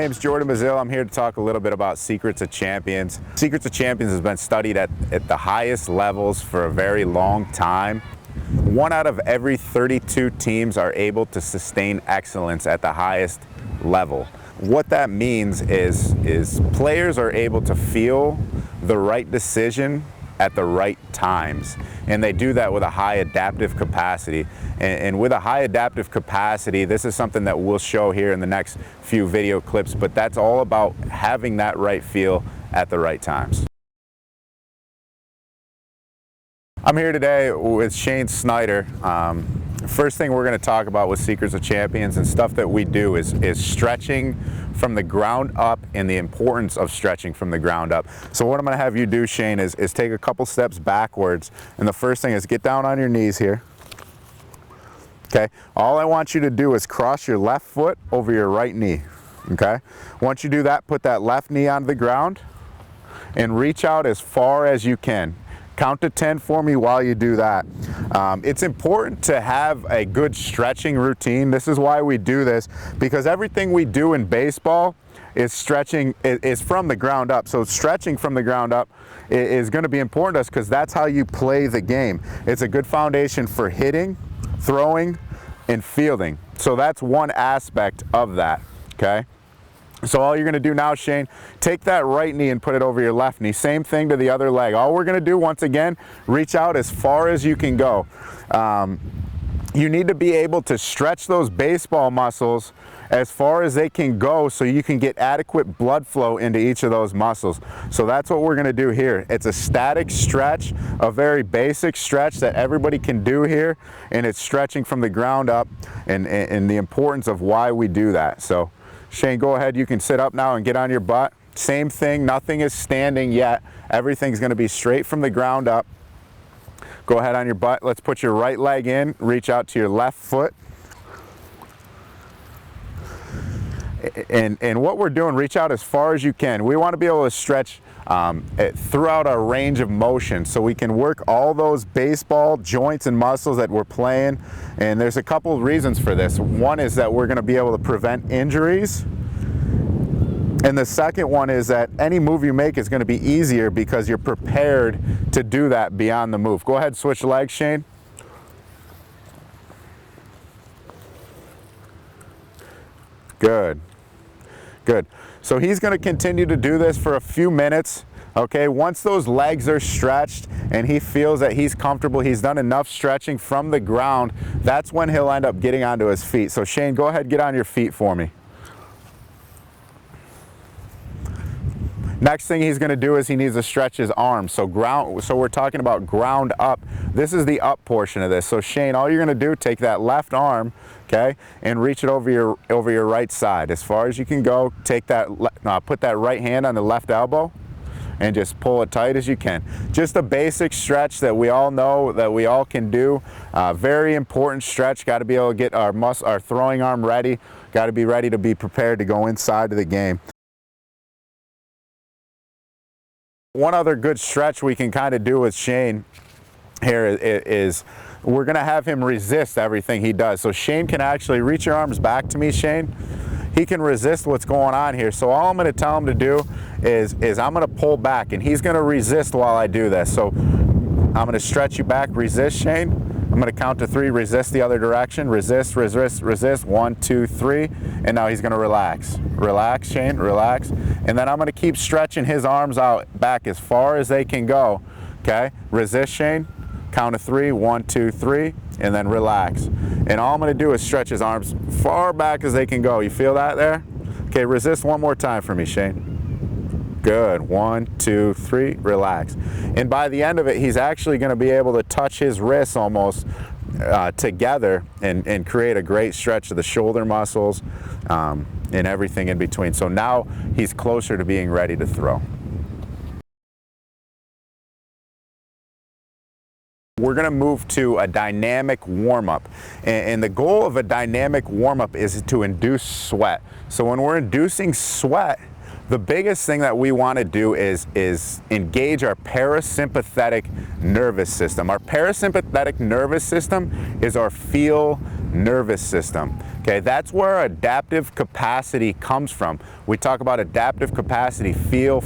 name's Jordan Basile. I'm here to talk a little bit about Secrets of Champions. Secrets of Champions has been studied at the highest levels for a very long time. 1 out of every 32 teams are able to sustain excellence at the highest level. What that means is players are able to feel the right decision at the right times, and they do that with a high adaptive capacity. And with a high adaptive capacity, this is something that we'll show here in the next few video clips, but that's all about having that right feel at the right times. I'm here today with Shane Snyder. First thing we're going to talk about with Secrets of Champions and stuff that we do is stretching from the ground up and the importance of stretching from the ground up. So what I'm going to have you do, Shane, is take a couple steps backwards, and the first thing is get down on your knees here. Okay, all I want you to do is cross your left foot over your right knee. Okay, once you do that, put that left knee onto the ground and reach out as far as you can. Count to 10 for me while you do that. It's important to have a good stretching routine. This is why we do this, because everything we do in baseball is stretching, is from the ground up. So stretching from the ground up is going to be important to us because that's how you play the game. It's a good foundation for hitting, throwing, and fielding. So that's one aspect of that, okay? So all you're going to do now, Shane, take that right knee and put it over your left knee. Same thing to the other leg. All we're going to do, once again, reach out as far as you can go. You need to be able to stretch those baseball muscles as far as they can go so you can get adequate blood flow into each of those muscles. So that's what we're going to do here. It's a static stretch, a very basic stretch that everybody can do here, and it's stretching from the ground up, and the importance of why we do that. So Shane, go ahead, you can sit up now and get on your butt. Same thing, nothing is standing yet. Everything's going to be straight from the ground up. Go ahead on your butt. Let's put your right leg in, reach out to your left foot. And what we're doing, reach out as far as you can. We want to be able to stretch throughout our range of motion so we can work all those baseball joints and muscles that we're playing. And there's a couple of reasons for this. One is that we're going to be able to prevent injuries. And the second one is that any move you make is going to be easier because you're prepared to do that beyond the move. Go ahead, switch legs, Shane. Good. Good. So he's going to continue to do this for a few minutes. Okay, once those legs are stretched and he feels that he's comfortable, he's done enough stretching from the ground, that's when he'll end up getting onto his feet. So Shane, go ahead, get on your feet for me. Next thing he's going to do is he needs to stretch his arms. So we're talking about ground up. This is the up portion of this. So Shane, all you're going to do, take that left arm, okay, and reach it over your right side as far as you can go. Take that, put that right hand on the left elbow, and just pull it tight as you can. Just a basic stretch that we all know, that we all can do. Very important stretch. Got to be able to get our throwing arm ready. Got to be ready to be prepared to go inside of the game. One other good stretch we can kind of do with Shane here is we're going to have him resist everything he does. So Shane can actually reach your arms back to me, Shane. He can resist what's going on here. So all I'm going to tell him to do is I'm going to pull back, and he's going to resist while I do this. So I'm going to stretch you back, resist, Shane. I'm going to count to 3, resist the other direction, resist, resist, resist, 1, 2, 3, and now he's going to relax. Relax, Shane, relax. And then I'm going to keep stretching his arms out back as far as they can go, okay? Resist, Shane, count to 3, 1, 2, 3, and then relax. And all I'm going to do is stretch his arms far back as they can go. You feel that there? Okay, resist one more time for me, Shane. Good. 1, 2, 3, relax. And by the end of it, he's actually going to be able to touch his wrists almost together and create a great stretch of the shoulder muscles and everything in between. So now he's closer to being ready to throw. We're going to move to a dynamic warm-up, and the goal of a dynamic warm-up is to induce sweat. So when we're inducing sweat, the biggest thing that we want to do is engage our parasympathetic nervous system. Our parasympathetic nervous system is our feel nervous system. Okay, that's where our adaptive capacity comes from. We talk about adaptive capacity, feel.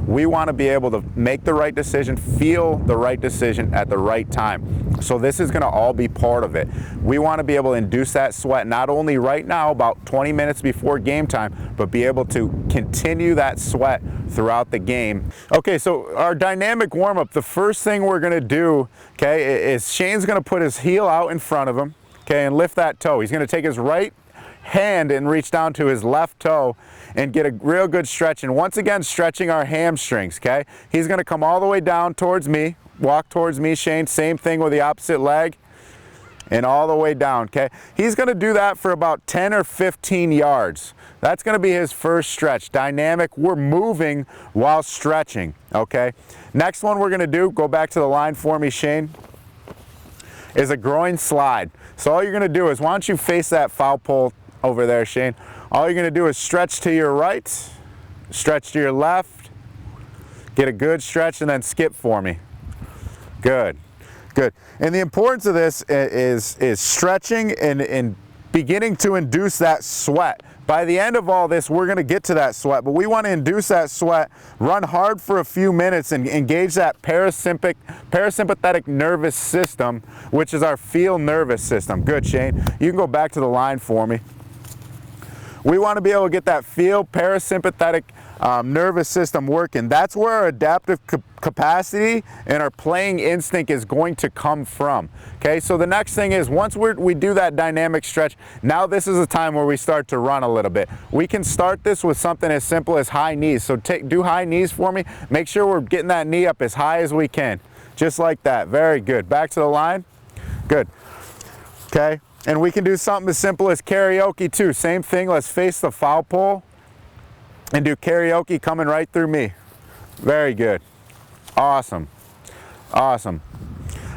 We want to be able to make the right decision, feel the right decision at the right time. So this is going to all be part of it. We want to be able to induce that sweat not only right now, about 20 minutes before game time, but be able to continue that sweat throughout the game. Okay, so our dynamic warm-up, the first thing we're going to do, okay, is Shane's going to put his heel out in front of him, okay, and lift that toe. He's going to take his right hand and reach down to his left toe and get a real good stretch. And once again, stretching our hamstrings, okay? He's going to come all the way down towards me, walk towards me, Shane. Same thing with the opposite leg and all the way down, okay? He's going to do that for about 10 or 15 yards. That's going to be his first stretch. Dynamic, we're moving while stretching, okay? Next one we're going to do, go back to the line for me, Shane, is a groin slide. So all you're going to do is, why don't you face that foul pole over there, Shane? All you're going to do is stretch to your right, stretch to your left, get a good stretch, and then skip for me. Good, good. And the importance of this is stretching and beginning to induce that sweat. By the end of all this, we're going to get to that sweat, but we want to induce that sweat, run hard for a few minutes, and engage that parasympathetic nervous system, which is our feel nervous system. Good, Shane. You can go back to the line for me. We want to be able to get that feel parasympathetic nervous system working. That's where our adaptive capacity and our playing instinct is going to come from. Okay, so the next thing is, once we do that dynamic stretch, now this is the time where we start to run a little bit. We can start this with something as simple as high knees. So do high knees for me. Make sure we're getting that knee up as high as we can. Just like that. Very good. Back to the line. Good. Okay, and we can do something as simple as karaoke too. Same thing. Let's face the foul pole and do karaoke coming right through me. Very good. Awesome. Awesome.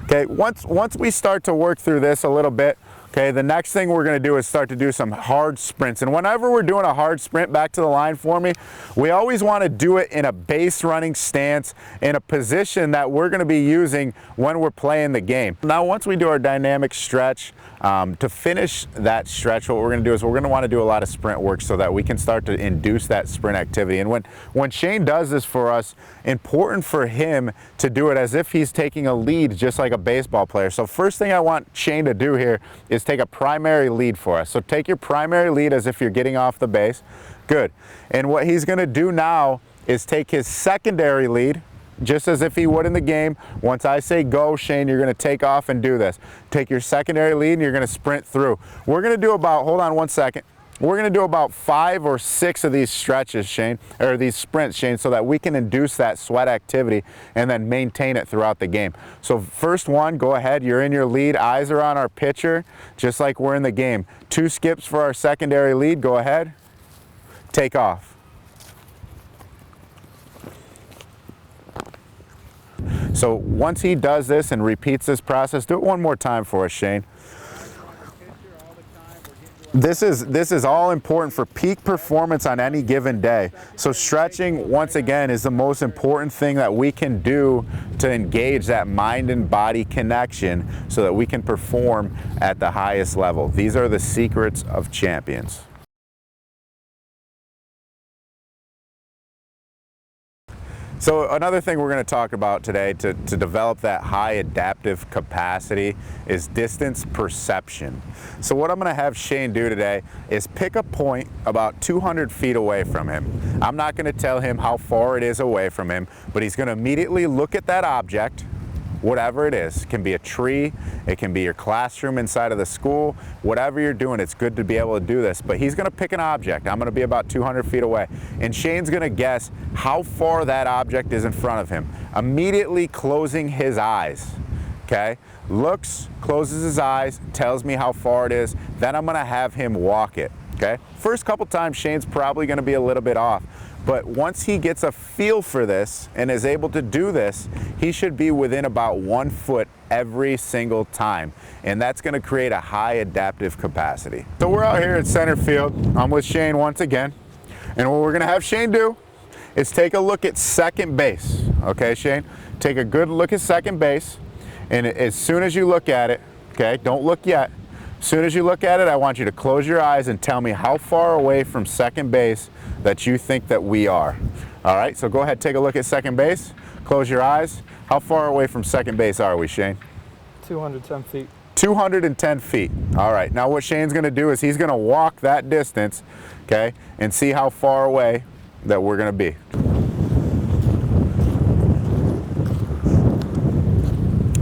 Okay, once we start to work through this a little bit, okay, the next thing we're going to do is start to do some hard sprints. And whenever we're doing a hard sprint, back to the line for me, we always want to do it in a base running stance, in a position that we're going to be using when we're playing the game. Now, once we do our dynamic stretch, to finish that stretch, what we're going to do is we're going to want to do a lot of sprint work so that we can start to induce that sprint activity. And when Shane does this for us, important for him to do it as if he's taking a lead, just like a baseball player. So first thing I want Shane to do here is take a primary lead for us. So take your primary lead as if you're getting off the base. Good. And what he's going to do now is take his secondary lead, just as if he would in the game. Once I say go, Shane, you're going to take off and do this. Take your secondary lead and you're going to sprint through. We're going to do about, hold on one second. We're going to do about 5 or 6 of these stretches, Shane, or these sprints, Shane, so that we can induce that sweat activity and then maintain it throughout the game. So first one, go ahead, you're in your lead, eyes are on our pitcher, just like we're in the game. 2 skips for our secondary lead, go ahead, take off. So once he does this and repeats this process, do it one more time for us, Shane. This is all important for peak performance on any given day. So stretching, once again, is the most important thing that we can do to engage that mind and body connection so that we can perform at the highest level. These are the secrets of champions. So another thing we're going to talk about today to develop that high adaptive capacity is distance perception. So what I'm going to have Shane do today is pick a point about 200 feet away from him. I'm not going to tell him how far it is away from him, but he's going to immediately look at that object, whatever it is. It can be a tree, it can be your classroom inside of the school, whatever you're doing, it's good to be able to do this. But he's going to pick an object. I'm going to be about 200 feet away. And Shane's going to guess how far that object is in front of him, immediately closing his eyes. Okay? Looks, closes his eyes, tells me how far it is. Then I'm going to have him walk it. Okay? First couple times, Shane's probably going to be a little bit off. But once he gets a feel for this and is able to do this, he should be within about 1 foot every single time. And that's going to create a high adaptive capacity. So we're out here at center field. I'm with Shane once again. And what we're going to have Shane do is take a look at second base. Okay, Shane? Take a good look at second base. And as soon as you look at it, okay, don't look yet. As soon as you look at it, I want you to close your eyes and tell me how far away from second base that you think that we are. All right, so go ahead, take a look at second base. Close your eyes. How far away from second base are we, Shane? 210 feet. 210 feet. All right, now what Shane's gonna do is he's gonna walk that distance, okay, and see how far away that we're gonna be.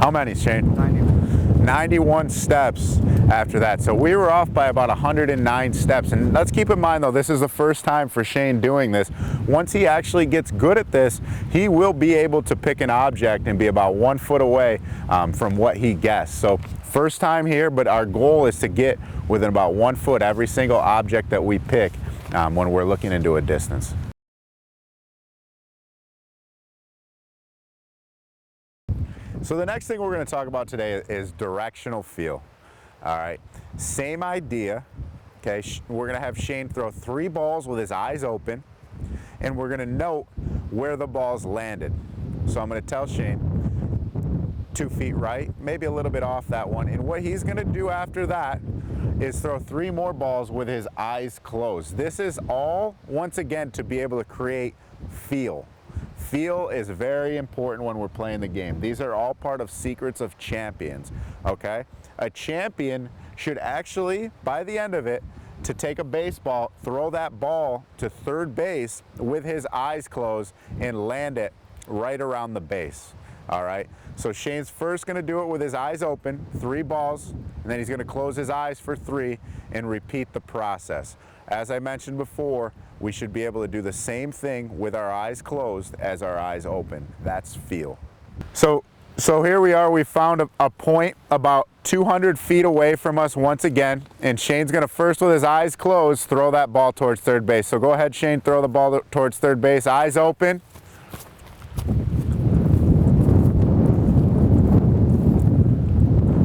How many, Shane? 91 steps after that. So we were off by about 109 steps. And let's keep in mind though, this is the first time for Shane doing this. Once he actually gets good at this, he will be able to pick an object and be about 1 foot away from what he guessed. So first time here, but our goal is to get within about 1 foot every single object that we pick when we're looking into a distance. So the next thing we're going to talk about today is directional feel. All right, same idea. Okay, we're going to have Shane throw 3 balls with his eyes open, and we're going to note where the balls landed. So I'm going to tell Shane 2 feet right, maybe a little bit off that one. And what he's going to do after that is throw 3 more balls with his eyes closed. This is all, once again, to be able to create feel. Feel is very important when we're playing the game. These are all part of secrets of champions, okay? A champion should actually, by the end of it, to take a baseball, throw that ball to third base with his eyes closed and land it right around the base, all right? So Shane's first gonna do it with his eyes open, 3 balls, and then he's gonna close his eyes for 3 and repeat the process. As I mentioned before, we should be able to do the same thing with our eyes closed as our eyes open. That's feel. So here we are, we found a point about 200 feet away from us once again, and Shane's gonna first with his eyes closed, throw that ball towards third base. So go ahead, Shane, throw the ball towards third base, eyes open.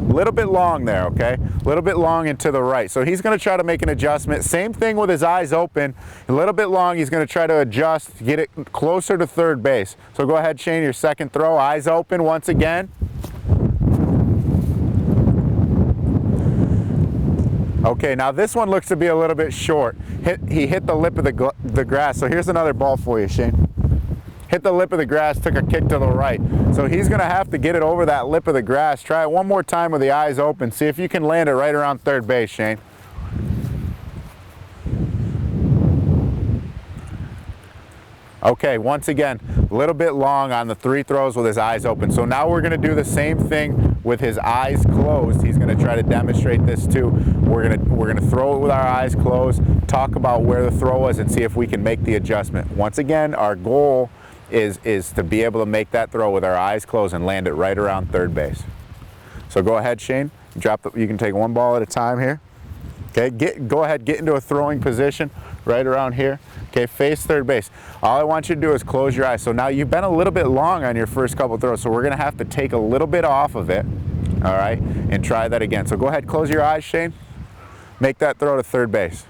A little bit long there, okay? A little bit long and to the right. So he's gonna try to make an adjustment. Same thing with his eyes open. A little bit long, he's gonna try to adjust, get it closer to third base. So go ahead, Shane, your second throw, eyes open once again. Okay, now this one looks to be a little bit short. He hit the lip of the grass. So here's another ball for you, Shane. Hit the lip of the grass, took a kick to the right. So he's gonna have to get it over that lip of the grass. Try it one more time with the eyes open. See if you can land it right around third base, Shane. Okay, once again, a little bit long on the 3 throws with his eyes open. So now we're gonna do the same thing with his eyes closed. He's gonna try to demonstrate this too. We're gonna throw it with our eyes closed, talk about where the throw was and see if we can make the adjustment. Once again, our goal is to be able to make that throw with our eyes closed and land it right around third base. So go ahead, Shane, you can take 1 ball at a time here. Okay, go ahead, get into a throwing position right around here. Okay, face third base. All I want you to do is close your eyes. So now you've been a little bit long on your first couple throws, so we're gonna have to take a little bit off of it, all right, and try that again. So go ahead, close your eyes, Shane. Make that throw to third base.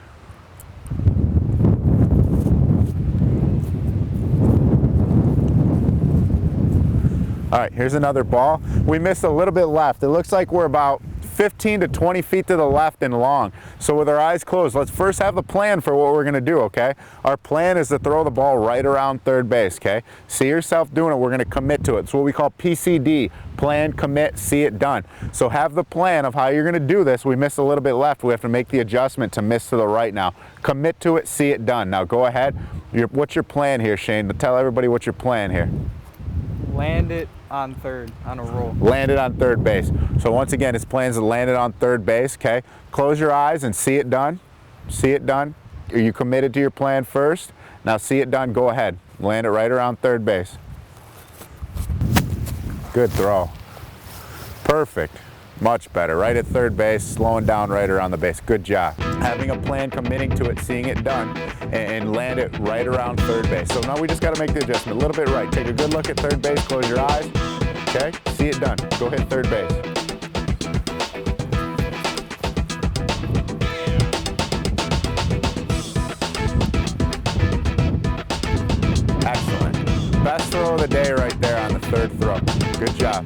All right, here's another ball. We missed a little bit left. It looks like we're about 15 to 20 feet to the left and long. So with our eyes closed, let's first have a plan for what we're gonna do, okay? Our plan is to throw the ball right around third base, okay? See yourself doing it, we're gonna commit to it. It's what we call PCD, plan, commit, see it done. So have the plan of how you're gonna do this. We missed a little bit left. We have to make the adjustment to miss to the right now. Commit to it, see it done. Now go ahead. What's your plan here, Shane? Tell everybody what's your plan here. Land it on third, on a roll. Land it on third base. So once again, his plan is to land it on third base, okay? Close your eyes and see it done. See it done. Are you committed to your plan first? Now see it done, go ahead. Land it right around third base. Good throw. Perfect. Much better. Right at third base, slowing down right around the base. Good job. Having a plan, committing to it, seeing it done, and land it right around third base. So now we just got to make the adjustment a little bit right. Take a good look at third base, close your eyes. Okay, see it done. Go hit third base. Excellent. Best throw of the day right there on the third throw. Good job.